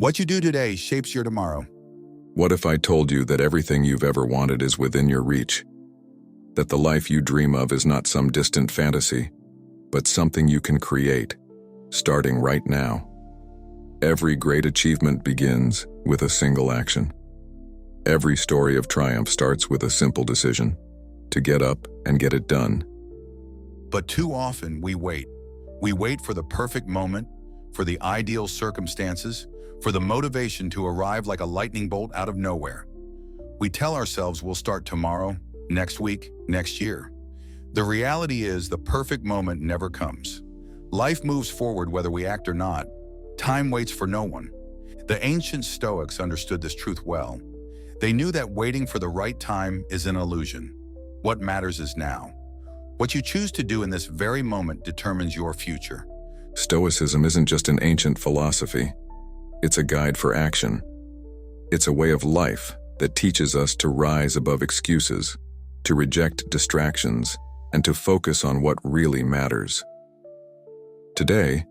What you do today shapes your tomorrow. What if I told you that everything you've ever wanted is within your reach? That the life you dream of is not some distant fantasy, but something you can create, starting right now. Every great achievement begins with a single action. Every story of triumph starts with a simple decision, to get up and get it done. But too often we wait. We wait for the perfect moment, for the ideal circumstances, for the motivation to arrive like a lightning bolt out of nowhere. We tell ourselves we'll start tomorrow, next week, next year. The reality is the perfect moment never comes. Life moves forward whether we act or not. Time waits for no one. The ancient Stoics understood this truth well. They knew that waiting for the right time is an illusion. What matters is now. What you choose to do in this very moment determines your future. Stoicism isn't just an ancient philosophy. It's a guide for action. It's a way of life that teaches us to rise above excuses, to reject distractions, and to focus on what really matters. Today,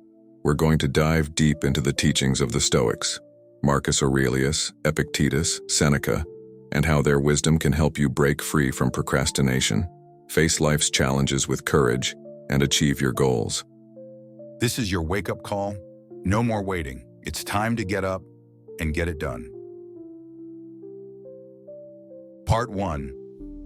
we're going to dive deep into the teachings of the Stoics, Marcus Aurelius, Epictetus, Seneca, and how their wisdom can help you break free from procrastination, face life's challenges with courage, and achieve your goals. This is your wake-up call. No more waiting. It's time to get up and get it done. Part 1.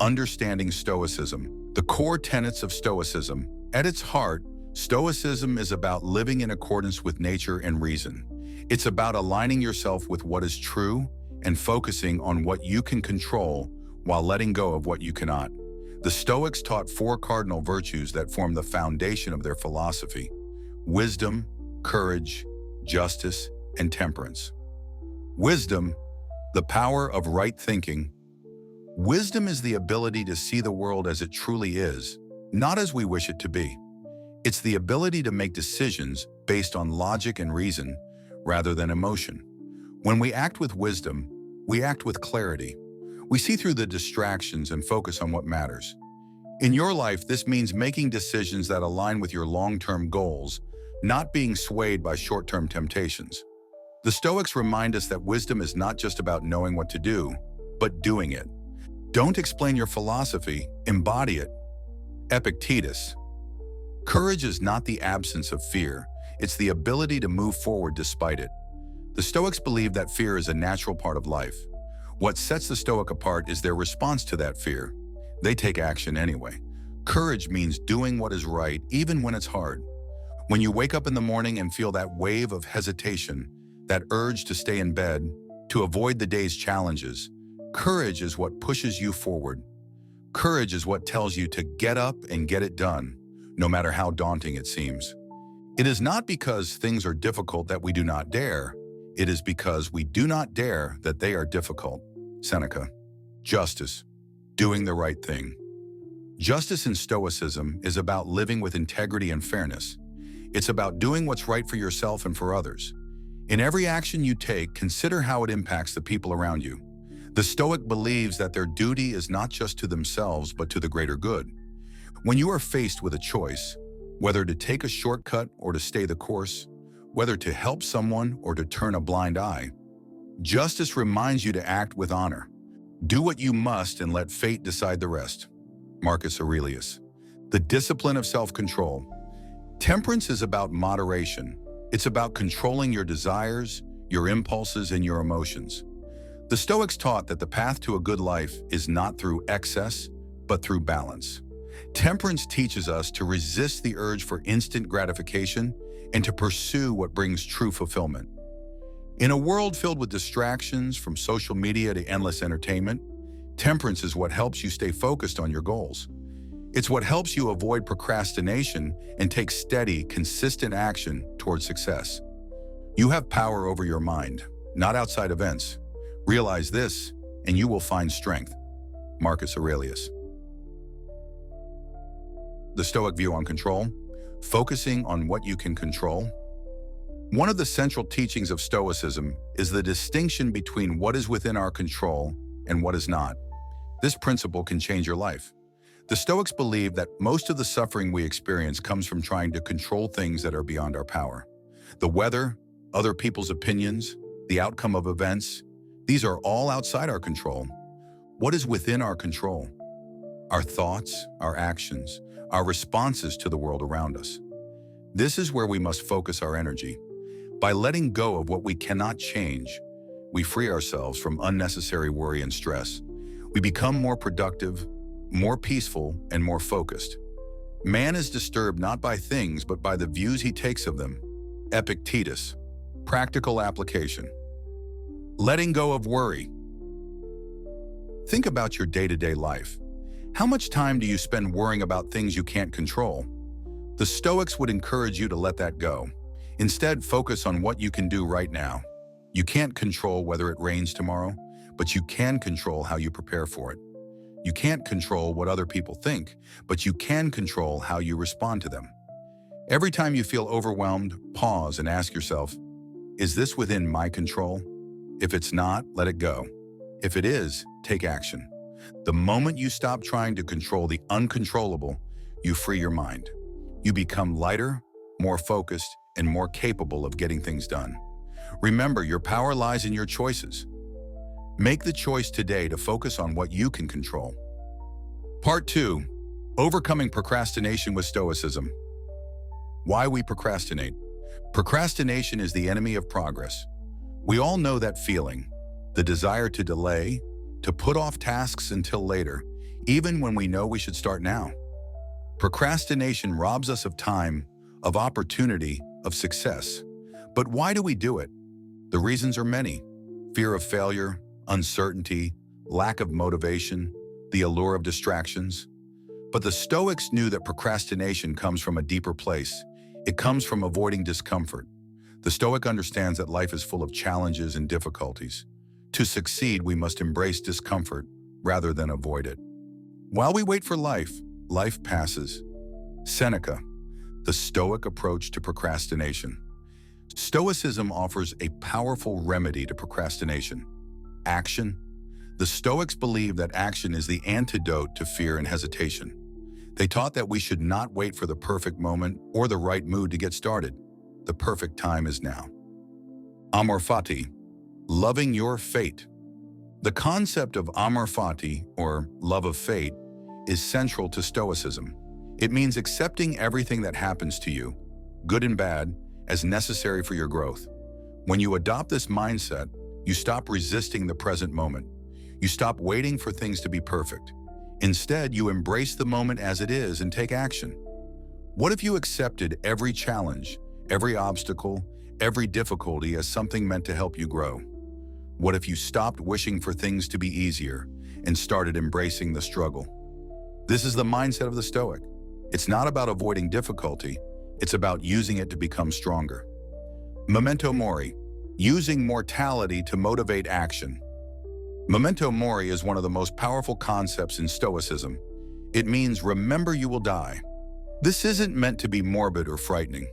Understanding Stoicism. The core tenets of Stoicism. At its heart, Stoicism is about living in accordance with nature and reason. It's about aligning yourself with what is true and focusing on what you can control while letting go of what you cannot. The Stoics taught 4 cardinal virtues that form the foundation of their philosophy: wisdom, courage, justice, and temperance. Wisdom, the power of right thinking. Wisdom is the ability to see the world as it truly is, not as we wish it to be. It's the ability to make decisions based on logic and reason rather than emotion. When we act with wisdom, we act with clarity. We see through the distractions and focus on what matters. In your life, this means making decisions that align with your long-term goals, not being swayed by short-term temptations. The Stoics remind us that wisdom is not just about knowing what to do, but doing it. Don't explain your philosophy, embody it. Epictetus. Courage is not the absence of fear, it's the ability to move forward despite it. The Stoics believe that fear is a natural part of life. What sets the Stoic apart is their response to that fear. They take action anyway. Courage means doing what is right, even when it's hard. When you wake up in the morning and feel that wave of hesitation, that urge to stay in bed, to avoid the day's challenges, courage is what pushes you forward. Courage is what tells you to get up and get it done, no matter how daunting it seems. It is not because things are difficult that we do not dare. It is because we do not dare that they are difficult. Seneca. Justice. Doing the right thing. Justice in Stoicism is about living with integrity and fairness. It's about doing what's right for yourself and for others. In every action you take, consider how it impacts the people around you. The Stoic believes that their duty is not just to themselves, but to the greater good. When you are faced with a choice, whether to take a shortcut or to stay the course, whether to help someone or to turn a blind eye, justice reminds you to act with honor. Do what you must and let fate decide the rest. Marcus Aurelius. The discipline of self-control. Temperance is about moderation. It's about controlling your desires, your impulses, and your emotions. The Stoics taught that the path to a good life is not through excess, but through balance. Temperance teaches us to resist the urge for instant gratification and to pursue what brings true fulfillment. In a world filled with distractions, from social media to endless entertainment, temperance is what helps you stay focused on your goals. It's what helps you avoid procrastination and take steady, consistent action towards success. You have power over your mind, not outside events. Realize this, and you will find strength. Marcus Aurelius. The Stoic view on control. Focusing on what you can control. One of the central teachings of Stoicism is the distinction between what is within our control and what is not. This principle can change your life. The Stoics believe that most of the suffering we experience comes from trying to control things that are beyond our power. The weather, other people's opinions, the outcome of events, these are all outside our control. What is within our control? Our thoughts, our actions, our responses to the world around us. This is where we must focus our energy. By letting go of what we cannot change, we free ourselves from unnecessary worry and stress. We become more productive, more peaceful, and more focused. Man is disturbed not by things, but by the views he takes of them. Epictetus. Practical application. Letting go of worry. Think about your day-to-day life. How much time do you spend worrying about things you can't control? The Stoics would encourage you to let that go. Instead, focus on what you can do right now. You can't control whether it rains tomorrow, but you can control how you prepare for it. You can't control what other people think, but you can control how you respond to them. Every time you feel overwhelmed, pause and ask yourself, is this within my control? If it's not, let it go. If it is, take action. The moment you stop trying to control the uncontrollable, you free your mind. You become lighter, more focused, and more capable of getting things done. Remember, your power lies in your choices. Make the choice today to focus on what you can control. Part 2. Overcoming procrastination with Stoicism. Why we procrastinate. Procrastination is the enemy of progress. We all know that feeling, the desire to delay, to put off tasks until later, even when we know we should start now. Procrastination robs us of time, of opportunity, of success. But why do we do it? The reasons are many. Fear of failure, uncertainty, lack of motivation, the allure of distractions. But the Stoics knew that procrastination comes from a deeper place. It comes from avoiding discomfort. The Stoic understands that life is full of challenges and difficulties. To succeed, we must embrace discomfort rather than avoid it. While we wait for life, life passes. Seneca, the Stoic approach to procrastination. Stoicism offers a powerful remedy to procrastination. Action. The Stoics believed that action is the antidote to fear and hesitation. They taught that we should not wait for the perfect moment or the right mood to get started. The perfect time is now. Amor fati, loving your fate. The concept of amor fati, or love of fate, is central to Stoicism. It means accepting everything that happens to you, good and bad, as necessary for your growth. When you adopt this mindset, you stop resisting the present moment. You stop waiting for things to be perfect. Instead, you embrace the moment as it is and take action. What if you accepted every challenge, every obstacle, every difficulty as something meant to help you grow? What if you stopped wishing for things to be easier and started embracing the struggle? This is the mindset of the Stoic. It's not about avoiding difficulty, it's about using it to become stronger. Memento mori, using mortality to motivate action. Memento mori is one of the most powerful concepts in Stoicism. It means remember you will die. This isn't meant to be morbid or frightening.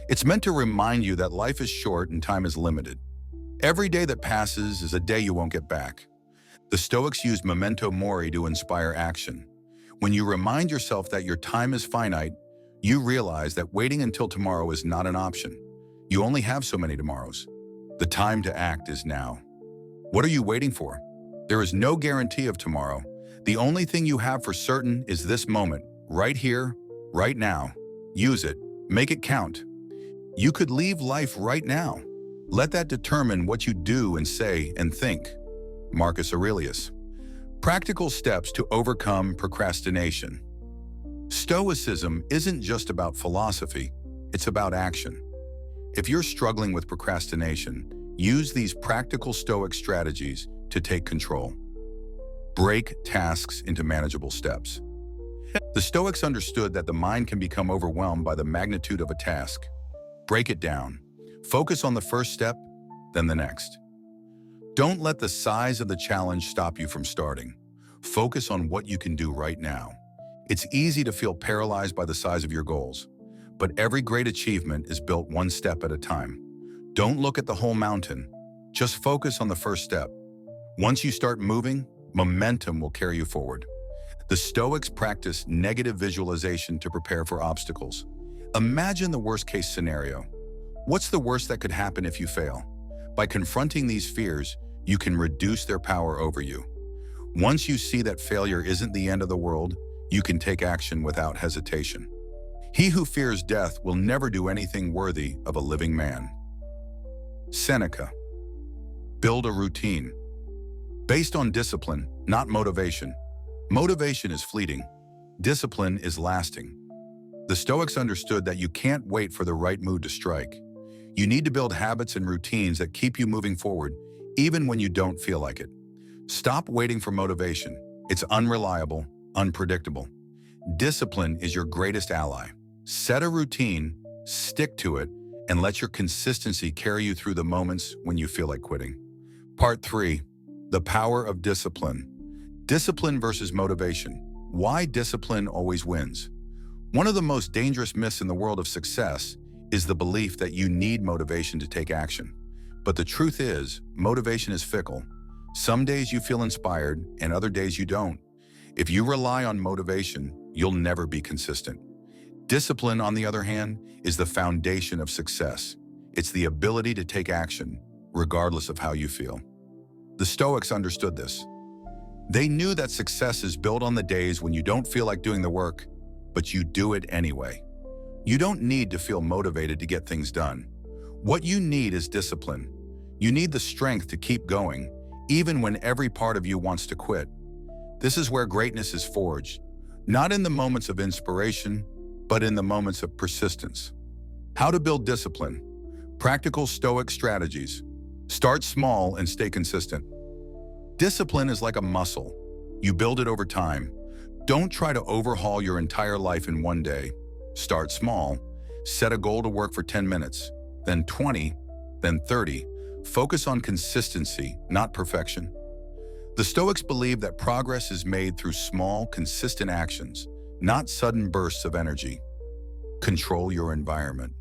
It's meant to remind you that life is short and time is limited. Every day that passes is a day you won't get back. The Stoics used memento mori to inspire action. When you remind yourself that your time is finite, you realize that waiting until tomorrow is not an option. You only have so many tomorrows. The time to act is now. What are you waiting for? There is no guarantee of tomorrow. The only thing you have for certain is this moment, right here, right now. Use it. Make it count. You could leave life right now. Let that determine what you do and say and think. Marcus Aurelius. Practical steps to overcome procrastination. Stoicism isn't just about philosophy, it's about action. If you're struggling with procrastination, use these practical Stoic strategies to take control. Break tasks into manageable steps. The Stoics understood that the mind can become overwhelmed by the magnitude of a task. Break it down. Focus on the first step, then the next. Don't let the size of the challenge stop you from starting. Focus on what you can do right now. It's easy to feel paralyzed by the size of your goals, but every great achievement is built one step at a time. Don't look at the whole mountain. Just focus on the first step. Once you start moving, momentum will carry you forward. The Stoics practice negative visualization to prepare for obstacles. Imagine the worst-case scenario. What's the worst that could happen if you fail? By confronting these fears, you can reduce their power over you. Once you see that failure isn't the end of the world, you can take action without hesitation. He who fears death will never do anything worthy of a living man. Seneca. Build a routine. Based on discipline, not motivation. Motivation is fleeting. Discipline is lasting. The Stoics understood that you can't wait for the right mood to strike. You need to build habits and routines that keep you moving forward, even when you don't feel like it. Stop waiting for motivation. It's unreliable, unpredictable. Discipline is your greatest ally. Set a routine, stick to it, and let your consistency carry you through the moments when you feel like quitting. Part 3. The power of discipline. Discipline versus motivation. Why discipline always wins. One of the most dangerous myths in the world of success is the belief that you need motivation to take action. But the truth is, motivation is fickle. Some days you feel inspired, and other days you don't. If you rely on motivation, you'll never be consistent. Discipline, on the other hand, is the foundation of success. It's the ability to take action, regardless of how you feel. The Stoics understood this. They knew that success is built on the days when you don't feel like doing the work, but you do it anyway. You don't need to feel motivated to get things done. What you need is discipline. You need the strength to keep going, even when every part of you wants to quit. This is where greatness is forged, not in the moments of inspiration, but in the moments of persistence. How to build discipline. Practical Stoic strategies. Start small and stay consistent. Discipline is like a muscle. You build it over time. Don't try to overhaul your entire life in one day. Start small. Set a goal to work for 10 minutes, then 20, then 30. Focus on consistency, not perfection. The Stoics believe that progress is made through small, consistent actions, not sudden bursts of energy. Control your environment.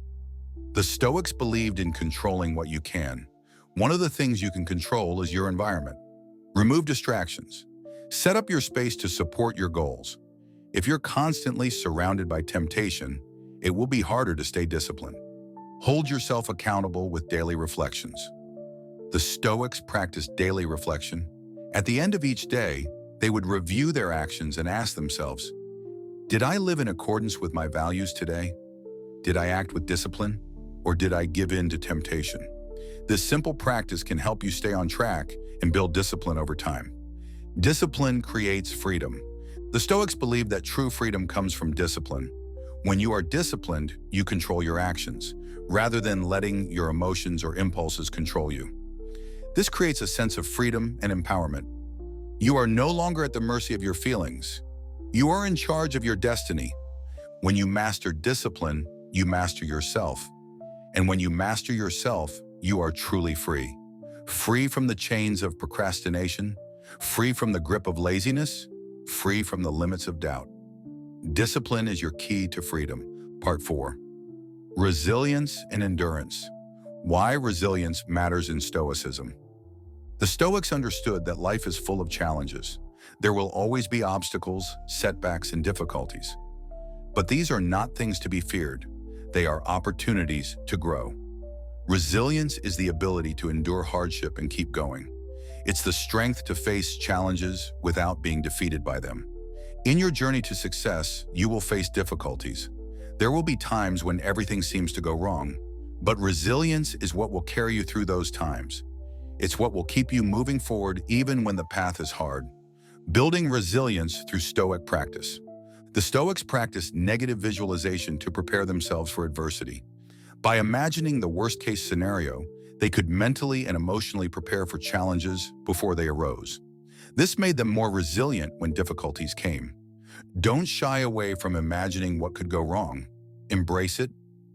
The Stoics believed in controlling what you can. One of the things you can control is your environment. Remove distractions. Set up your space to support your goals. If you're constantly surrounded by temptation, it will be harder to stay disciplined. Hold yourself accountable with daily reflections. The Stoics practiced daily reflection. At the end of each day, they would review their actions and ask themselves, did I live in accordance with my values today? Did I act with discipline? Or did I give in to temptation? This simple practice can help you stay on track and build discipline over time. Discipline creates freedom. The Stoics believe that true freedom comes from discipline. When you are disciplined, you control your actions, rather than letting your emotions or impulses control you. This creates a sense of freedom and empowerment. You are no longer at the mercy of your feelings. You are in charge of your destiny. When you master discipline, you master yourself. And when you master yourself, you are truly free. Free from the chains of procrastination, free from the grip of laziness, free from the limits of doubt. Discipline is your key to freedom. Part 4. Resilience and endurance. Why resilience matters in Stoicism. The Stoics understood that life is full of challenges. There will always be obstacles, setbacks, and difficulties. But these are not things to be feared. They are opportunities to grow. Resilience is the ability to endure hardship and keep going. It's the strength to face challenges without being defeated by them. In your journey to success, you will face difficulties. There will be times when everything seems to go wrong, but resilience is what will carry you through those times. It's what will keep you moving forward even when the path is hard. Building resilience through Stoic practice. The Stoics practiced negative visualization to prepare themselves for adversity. By imagining the worst-case scenario, they could mentally and emotionally prepare for challenges before they arose. This made them more resilient when difficulties came. Don't shy away from imagining what could go wrong. Embrace it,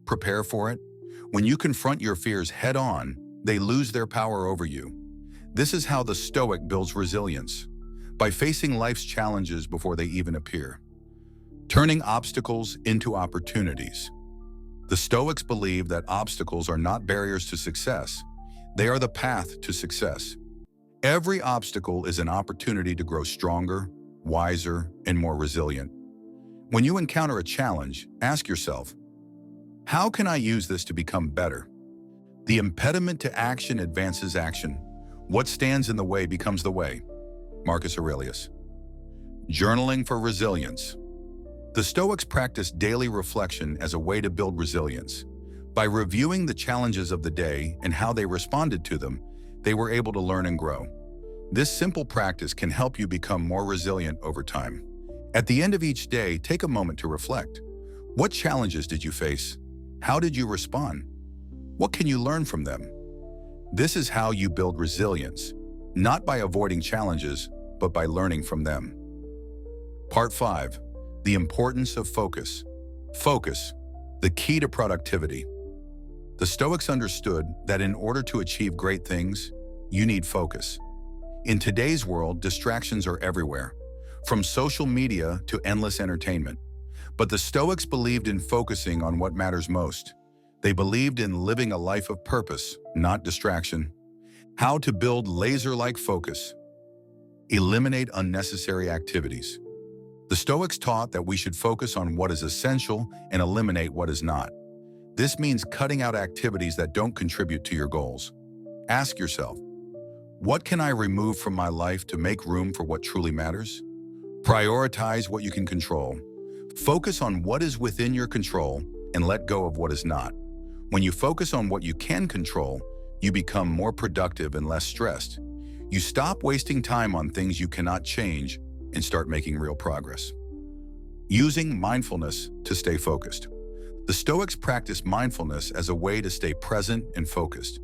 prepare for it. When you confront your fears head-on, they lose their power over you. This is how the Stoic builds resilience, by facing life's challenges before they even appear. Turning obstacles into opportunities. The Stoics believe that obstacles are not barriers to success. They are the path to success. Every obstacle is an opportunity to grow stronger, wiser, and more resilient. When you encounter a challenge, ask yourself, how can I use this to become better? The impediment to action advances action. What stands in the way becomes the way. Marcus Aurelius. Journaling for resilience. The Stoics practiced daily reflection as a way to build resilience. By reviewing the challenges of the day and how they responded to them, they were able to learn and grow. This simple practice can help you become more resilient over time. At the end of each day, take a moment to reflect. What challenges did you face? How did you respond? What can you learn from them? This is how you build resilience, not by avoiding challenges, but by learning from them. Part 5. The importance of focus. Focus, the key to productivity. The Stoics understood that in order to achieve great things, you need focus. In today's world, distractions are everywhere, from social media to endless entertainment. But the Stoics believed in focusing on what matters most. They believed in living a life of purpose, not distraction. How to build laser-like focus. Eliminate unnecessary activities. The Stoics taught that we should focus on what is essential and eliminate what is not. This means cutting out activities that don't contribute to your goals. Ask yourself, what can I remove from my life to make room for what truly matters? Prioritize what you can control. Focus on what is within your control and let go of what is not. When you focus on what you can control, you become more productive and less stressed. You stop wasting time on things you cannot change and start making real progress. Using mindfulness to stay focused. The Stoics practiced mindfulness as a way to stay present and focused.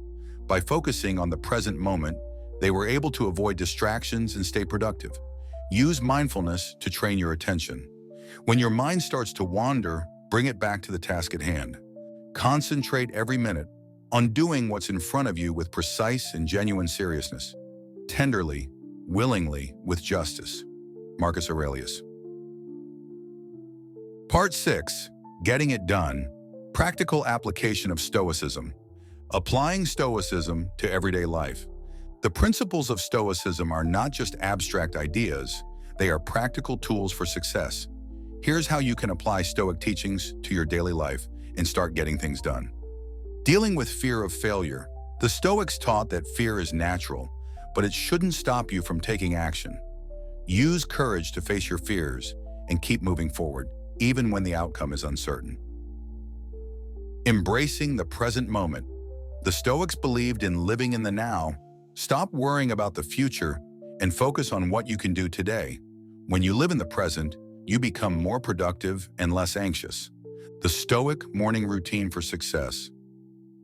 By focusing on the present moment, they were able to avoid distractions and stay productive. Use mindfulness to train your attention. When your mind starts to wander, bring it back to the task at hand. Concentrate every minute on doing what's in front of you with precise and genuine seriousness. Tenderly, willingly, with justice. Marcus Aurelius. Part 6. Getting it done. Practical application of Stoicism. Applying Stoicism to everyday life. The principles of Stoicism are not just abstract ideas, they are practical tools for success. Here's how you can apply Stoic teachings to your daily life and start getting things done. Dealing with fear of failure. The Stoics taught that fear is natural, but it shouldn't stop you from taking action. Use courage to face your fears and keep moving forward, even when the outcome is uncertain. Embracing the present moment. The Stoics believed in living in the now. Stop worrying about the future and focus on what you can do today. When you live in the present, you become more productive and less anxious. The Stoic morning routine for success.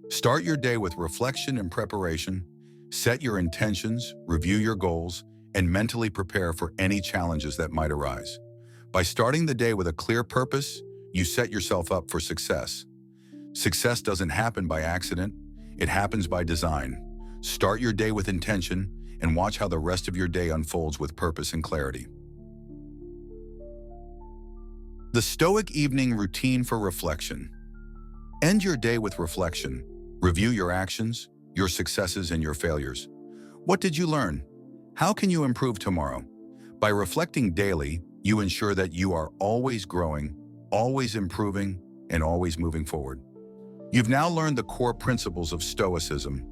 Start your day with reflection and preparation. Set your intentions, review your goals, and mentally prepare for any challenges that might arise. By starting the day with a clear purpose, you set yourself up for success. Success doesn't happen by accident, it happens by design. Start your day with intention and watch how the rest of your day unfolds with purpose and clarity. The Stoic evening routine for reflection. End your day with reflection. Review your actions, your successes, and your failures. What did you learn? How can you improve tomorrow? By reflecting daily, you ensure that you are always growing, always improving, and always moving forward. You've now learned the core principles of Stoicism: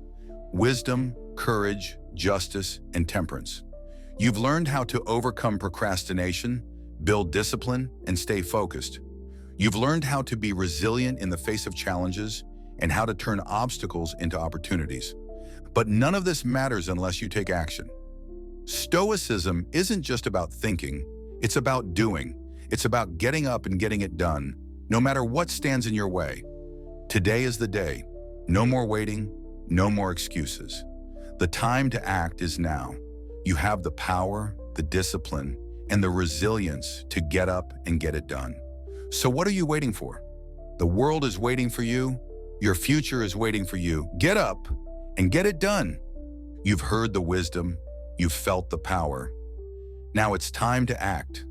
wisdom, courage, justice, and temperance. You've learned how to overcome procrastination, build discipline, and stay focused. You've learned how to be resilient in the face of challenges and how to turn obstacles into opportunities. But none of this matters unless you take action. Stoicism isn't just about thinking, it's about doing. It's about getting up and getting it done, no matter what stands in your way. Today is the day. No more waiting, no more excuses. The time to act is now. You have the power, the discipline, and the resilience to get up and get it done. So what are you waiting for? The world is waiting for you. Your future is waiting for you. Get up and get it done. You've heard the wisdom. You've felt the power. Now it's time to act.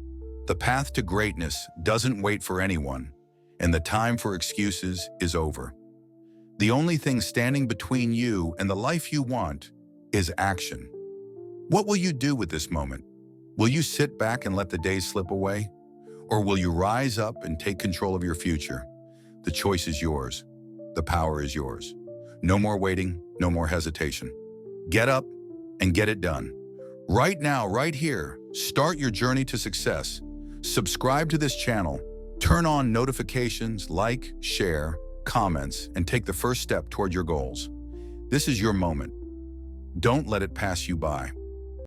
The path to greatness doesn't wait for anyone, and the time for excuses is over. The only thing standing between you and the life you want is action. What will you do with this moment? Will you sit back and let the days slip away? Or will you rise up and take control of your future? The choice is yours. The power is yours. No more waiting, no more hesitation. Get up and get it done. Right now, right here, start your journey to success. Subscribe to this channel, turn on notifications, like, share, comments, and take the first step toward your goals. This is your moment. Don't let it pass you by.